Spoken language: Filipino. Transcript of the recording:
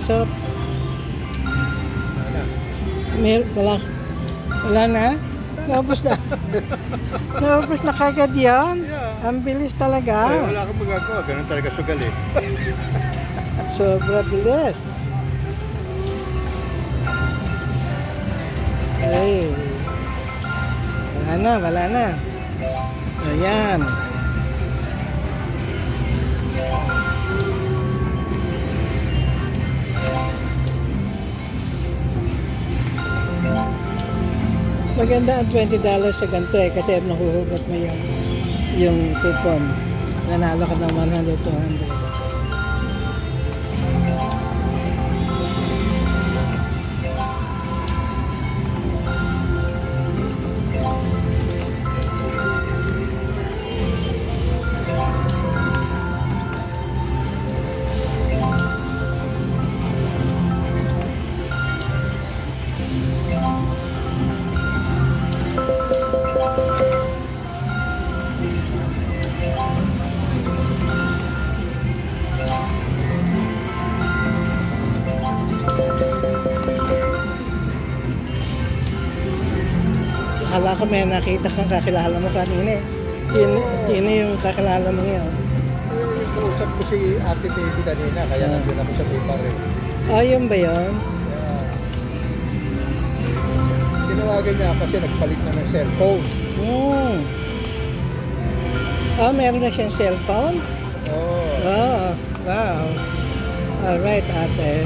piso. Wala na? Naubos na. Naubos na kagad yan. Yeah. Ang bilis talaga. Ay, wala akong magagawa. Ganun talaga sugal eh. Sobra bilis. Ay. Wala na. Ayan. Maganda ang $20 sa ganito kasi nahuhugot mo yung coupon. Nanalo ka ng 100, 200. Akala ko may nakita kang kakilala mo kanina eh. Sino yung kakilala mo ngayon? Yung kausap ko si Ate Baby kanina, kaya nandun ako sa paper eh. Ah, yun ba yun? Tinawagan niya kasi nagpalit na ng cellphone. Ah, meron na siyang cellphone? Oo. Oh, wow. Alright, ate.